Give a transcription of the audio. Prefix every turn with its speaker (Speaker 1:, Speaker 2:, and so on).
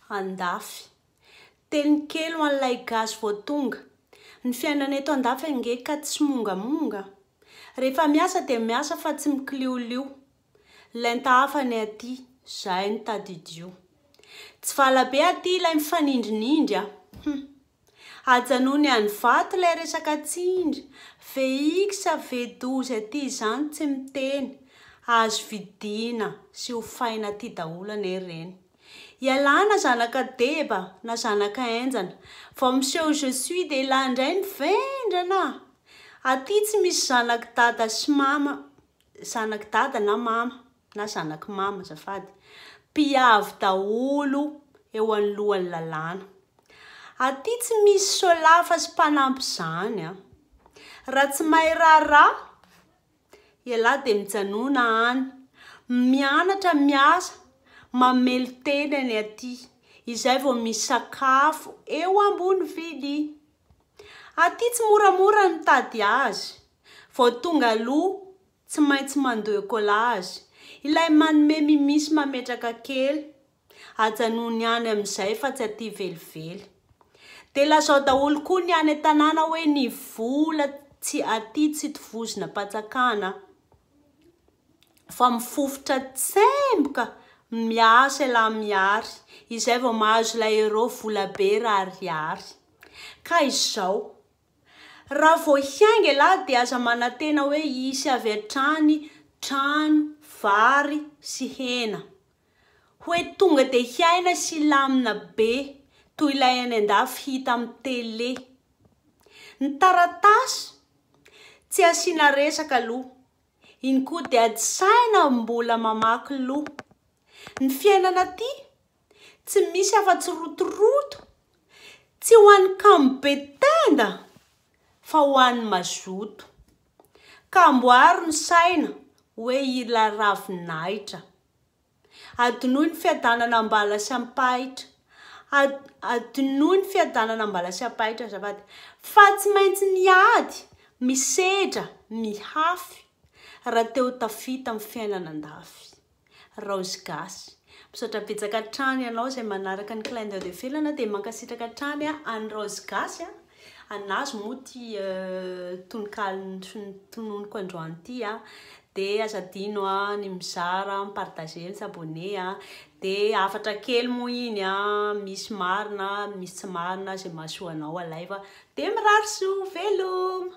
Speaker 1: Andafy. Teny kely ho an'ilay gasy vao tonga. Ny fiainana eto andafy ange ka tsy mongamonga. Rehefa miasa dia miasa fa tsy mikiliolio. Lenta hafa ny aty, zay ny tadidio. Tsy valabe aty ilay mifanindrinindry. Ajanony any vato ilay resaka tsindry. Ve iksa ve dozy aty izany tsy miteny. Azo vidina sy ho faina aty daholo reny. Ialana zanaka deba na zanaka enjana. Vao miseho je suis dia landray ny vendrana. Aty tsy misy zanak dada sy mama. Zanak dada na mama. Na zanak mama zafady. Mpiavy daholo eo anoloan'ny lalàna. Aty tsy misy solafa sy mpanampy zany. Raha tsy mahay raharaha, ialahy dia mijanona any. Mianatra miasa, mamelo teny any aty. Izay vao misy sakafo eo ambony vily. Aty tsy moramora mitady azy. Vao tonga aloha, tsy maintsy mandoa ekolazy. Ilay manome mimisy mametraka kely. Ajanony any amin'izay fa tsy aty velively. Dia lazao daholo koa ny any an-tanàna hoe ny vola tsy aty tsy tovozina patsakana. Fa mifofotra tsemboka miasa la miary. Izay vao mahazo la euro vola be rariary. Ka izao. Raha vao hiainga lahy dia aza manantena hoe hisy avy hatrany trano, vary sy hena. Hoe tonga dia hiaina sy lamina be. Toy ilay any andafy hita amin'ny tele. Ny taratasy tsy asiana resaka aloha. Iny koa dia adisaina mbola mamaky loha. Ny fiainana aty tsy misy afa-tsy rotoroto. Tsy ho an'ny kamo be tenda fa ho an'ny mazoto. Ka amboaro ny saina hoe ila ravinahitra. Adinoy ny fiadanana ambala sy ampahitra. Adinoy ny fiadanana ambala sy ampahitra zafady. Fa tsy maintsy miady, misedra, mihafy. Raha teo tafita amin'ny fiainana andafy. Rose gasy. Misaotra betsaka hatrany ianao izay manaraka ny clin d'œil de filana dia mankasitraka hatrany any Rose gasy. Anazy moa ty tonononiko androany ty. Dia azadino ny mizara, mipartager, ny s'abonner. Dia afatra kely moa iny. Misy marina, misy tsy marina. Izay mahasoa anao live. Dia mirary soa, veloma.